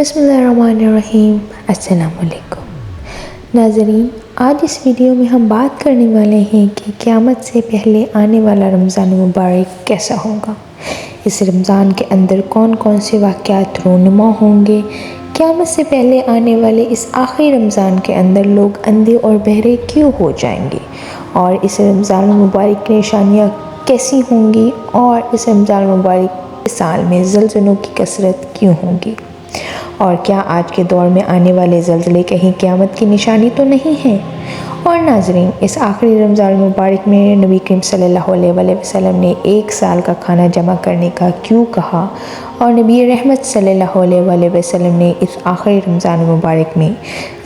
بسم اللہ الرحمن الرحیم۔ السلام علیکم ناظرین، آج اس ویڈیو میں ہم بات کرنے والے ہیں کہ قیامت سے پہلے آنے والا رمضان مبارک کیسا ہوگا۔ اس رمضان کے اندر کون کون سے واقعات رونما ہوں گے۔ قیامت سے پہلے آنے والے اس آخری رمضان کے اندر لوگ اندھے اور بہرے کیوں ہو جائیں گے، اور اس رمضان مبارک کی نشانیاں کیسی ہوں گی، اور اس رمضان مبارک سال میں زلزلوں کی کثرت کیوں ہوں گی، اور کیا آج کے دور میں آنے والے زلزلے کہیں قیامت کی نشانی تو نہیں ہیں۔ اور ناظرین، اس آخری رمضان مبارک میں نبی کریم صلی اللہ علیہ وآلہ وسلم نے 1 سال کا کھانا جمع کرنے کا کیوں کہا، اور نبی رحمت صلی اللہ علیہ وآلہ وسلم نے اس آخری رمضان مبارک میں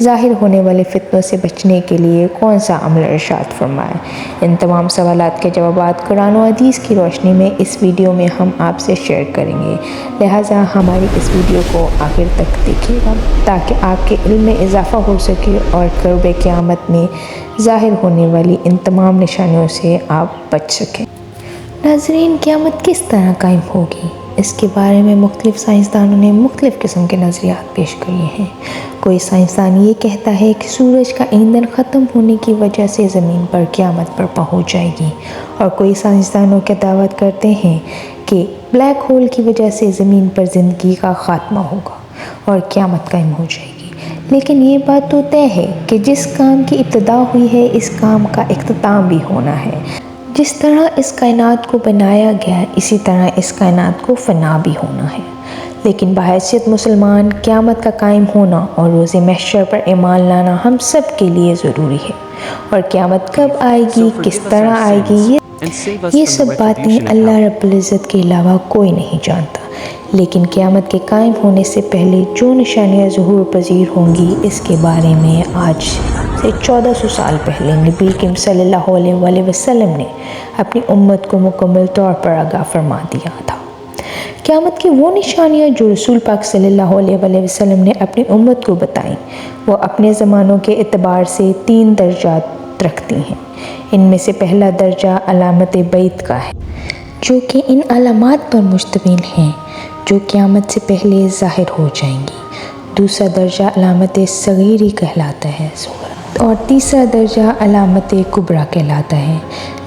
ظاہر ہونے والے فتنوں سے بچنے کے لیے کون سا عمل ارشاد فرمایا۔ ان تمام سوالات کے جوابات قرآن و حدیث کی روشنی میں اس ویڈیو میں ہم آپ سے شیئر کریں گے، لہٰذا ہماری اس ویڈیو کو آخر تک دیکھیے گا تاکہ آپ کے علم میں اضافہ ہو سکے اور قرب قیامت میں ظاہر ہونے والی ان تمام نشانیوں سے آپ بچ سکیں۔ ناظرین، قیامت کس طرح قائم ہوگی، اس کے بارے میں مختلف سائنسدانوں نے مختلف قسم کے نظریات پیش کیے ہیں۔ کوئی سائنسدان یہ کہتا ہے کہ سورج کا ایندھن ختم ہونے کی وجہ سے زمین پر قیامت برپا ہو جائے گی، اور کوئی سائنسدانوں کی دعوت کرتے ہیں کہ بلیک ہول کی وجہ سے زمین پر زندگی کا خاتمہ ہوگا اور قیامت قائم ہو جائے گی۔ لیکن یہ بات تو طے ہے کہ جس کام کی ابتدا ہوئی ہے اس کام کا اختتام بھی ہونا ہے۔ جس طرح اس کائنات کو بنایا گیا اسی طرح اس کائنات کو فنا بھی ہونا ہے۔ لیکن بحیثیت مسلمان قیامت کا قائم ہونا اور روز محشر پر ایمان لانا ہم سب کے لیے ضروری ہے، اور قیامت کب آئے گی، کس طرح آئے گی، یہ سب باتیں اللہ رب العزت کے علاوہ کوئی نہیں جانتا۔ لیکن قیامت کے قائم ہونے سے پہلے جو نشانیاں ظہور پذیر ہوں گی، اس کے بارے میں آج سے 1400 سال پہلے نبی کریم صلی اللہ علیہ وآلہ وسلم نے اپنی امت کو مکمل طور پر آگاہ فرما دیا تھا۔ قیامت کی وہ نشانیاں جو رسول پاک صلی اللہ علیہ وآلہ وسلم نے اپنی امت کو بتائیں، وہ اپنے زمانوں کے اعتبار سے 3 درجات رکھتی ہیں۔ ان میں سے پہلا درجہ علامت بیت کا ہے، جو کہ ان علامات پر مشتمل ہیں جو قیامت سے پہلے ظاہر ہو جائیں گی۔ دوسرا درجہ علامت صغیری کہلاتا ہے، اور تیسرا درجہ علامت کبریٰ کہلاتا ہے۔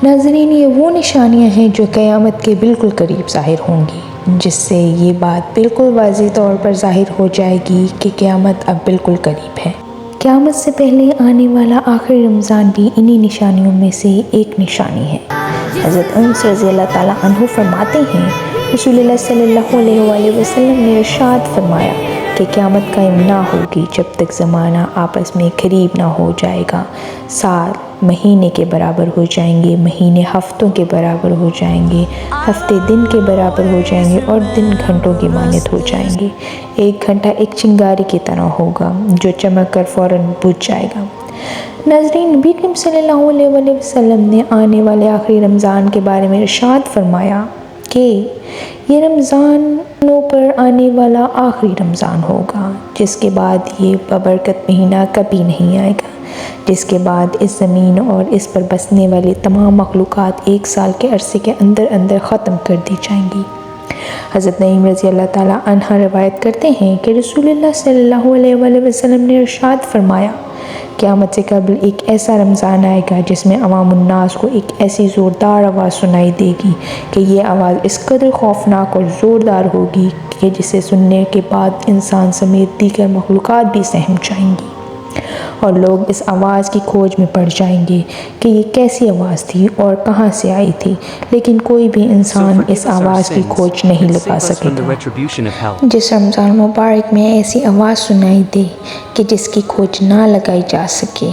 ناظرین، یہ وہ نشانیاں ہیں جو قیامت کے بالکل قریب ظاہر ہوں گی، جس سے یہ بات بالکل واضح طور پر ظاہر ہو جائے گی کہ قیامت اب بالکل قریب ہے۔ قیامت سے پہلے آنے والا آخری رمضان بھی انہی نشانیوں میں سے ایک نشانی ہے۔ حضرت انس رضی اللہ تعالیٰ عنہ فرماتے ہیں، رسول اللہ صلی اللہ علیہ وآلہ وسلم نے ارشاد فرمایا کہ قیامت قائم نہ ہوگی جب تک زمانہ آپس میں قریب نہ ہو جائے گا۔ سال مہینے کے برابر ہو جائیں گے، مہینے ہفتوں کے برابر ہو جائیں گے، ہفتے دن کے برابر ہو جائیں گے، اور دن گھنٹوں کی مانند ہو جائیں گے۔ 1 گھنٹہ ایک چنگاری کی طرح ہوگا جو چمک کر فوراً بجھ جائے گا۔ ناظرین، نبی کریم صلی اللہ علیہ وآلہ وسلم نے آنے والے آخری رمضان کے بارے میں ارشاد فرمایا کہ یہ رمضانوں پر آنے والا آخری رمضان ہوگا، جس کے بعد یہ بابرکت مہینہ کبھی نہیں آئے گا، جس کے بعد اس زمین اور اس پر بسنے والی تمام مخلوقات 1 سال کے عرصے کے اندر اندر ختم کر دی جائیں گی۔ حضرت نعیم رضی اللہ تعالیٰ عنہ روایت کرتے ہیں کہ رسول اللہ صلی اللہ علیہ وآلہ وسلم نے ارشاد فرمایا، قیامت سے قبل ایک ایسا رمضان آئے گا جس میں عوام الناس کو ایک ایسی زوردار آواز سنائی دے گی کہ یہ آواز اس قدر خوفناک اور زوردار ہوگی کہ جسے سننے کے بعد انسان سمیت دیگر مخلوقات بھی سہم جائیں گی، اور لوگ اس آواز کی کھوج میں پڑ جائیں گے کہ یہ کیسی آواز تھی اور کہاں سے آئی تھی، لیکن کوئی بھی انسان اس آواز کی کھوج نہیں لگا سکے گا۔ جس رمضان مبارک میں ایسی آواز سنائی دے کہ جس کی کھوج نہ لگائی جا سکے،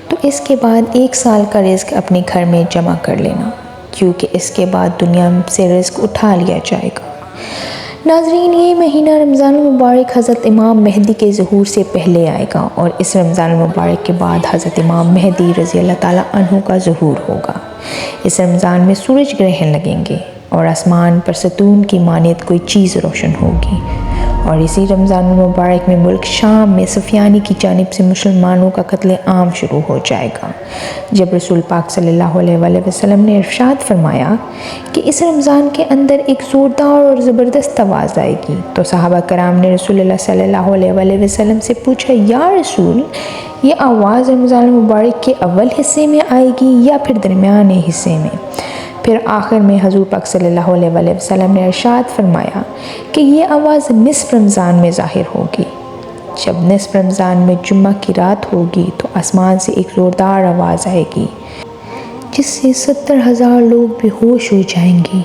تو اس کے بعد 1 سال کا رزق اپنے گھر میں جمع کر لینا، کیونکہ اس کے بعد دنیا سے رزق اٹھا لیا جائے گا۔ ناظرین، یہ مہینہ رمضان المبارک حضرت امام مہدی کے ظہور سے پہلے آئے گا، اور اس رمضان المبارک کے بعد حضرت امام مہدی رضی اللہ تعالیٰ عنہ کا ظہور ہوگا۔ اس رمضان میں سورج گرہن لگیں گے، اور آسمان پر ستون کی مانند کوئی چیز روشن ہوگی، اور اسی رمضان المبارک میں ملک شام میں سفیانی کی جانب سے مسلمانوں کا قتل عام شروع ہو جائے گا۔ جب رسول پاک صلی اللہ علیہ وآلہ وسلم نے ارشاد فرمایا کہ اس رمضان کے اندر ایک زوردار اور زبردست آواز آئے گی، تو صحابہ کرام نے رسول اللہ صلی اللہ علیہ وآلہ وسلم سے پوچھا، یا رسول، یہ آواز رمضان المبارک کے اول حصے میں آئے گی یا پھر درمیانے حصے میں؟ پھر آخر میں حضور پاک صلی اللہ علیہ وآلہ وسلم نے ارشاد فرمایا کہ یہ آواز نصف رمضان میں ظاہر ہوگی۔ جب نصف رمضان میں جمعہ کی رات ہوگی تو آسمان سے ایک زوردار آواز آئے گی جس سے 70,000 لوگ بے ہوش ہو جائیں گے،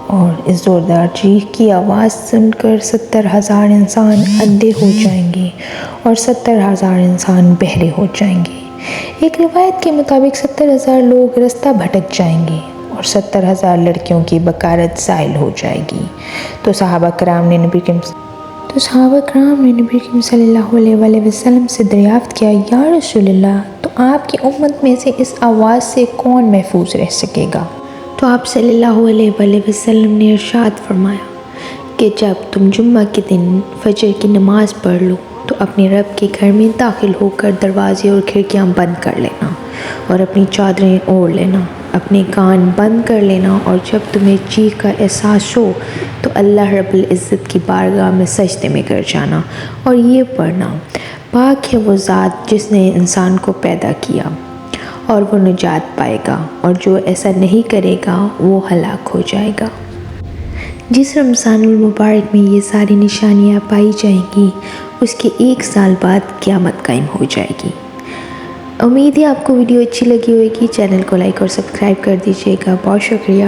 اور اس زوردار چیخ کی آواز سن کر 70,000 انسان اندھے ہو جائیں گے اور 70,000 انسان بہرے ہو جائیں گے۔ ایک روایت کے مطابق 70,000 لوگ رستہ بھٹک جائیں گے اور 70,000 لڑکیوں کی بکارت زائل ہو جائے گی۔ تو صحابہ کرام نے نبی کریم صلی اللہ علیہ وآلہ وسلم سے دریافت کیا، یا رسول اللہ، تو آپ کی امت میں سے اس آواز سے کون محفوظ رہ سکے گا؟ تو آپ صلی اللہ علیہ وآلہ وسلم نے ارشاد فرمایا کہ جب تم جمعہ کے دن فجر کی نماز پڑھ لو تو اپنے رب کے گھر میں داخل ہو کر دروازے اور کھڑکیاں بند کر لینا اور اپنی چادریں اوڑھ لینا، اپنے کان بند کر لینا، اور جب تمہیں چیخ کا احساس ہو تو اللہ رب العزت کی بارگاہ میں سجدے میں گر جانا اور یہ پڑھنا، پاک ہے وہ ذات جس نے انسان کو پیدا کیا اور وہ نجات پائے گا، اور جو ایسا نہیں کرے گا وہ ہلاک ہو جائے گا۔ جس رمضان المبارک میں یہ ساری نشانیاں پائی جائیں گی اس کے 1 سال بعد قیامت قائم ہو جائے گی۔ امید ہے آپ کو ویڈیو اچھی لگی ہوگی۔ چینل کو لائک اور سبسکرائب کر دیجیے گا۔ بہت شکریہ۔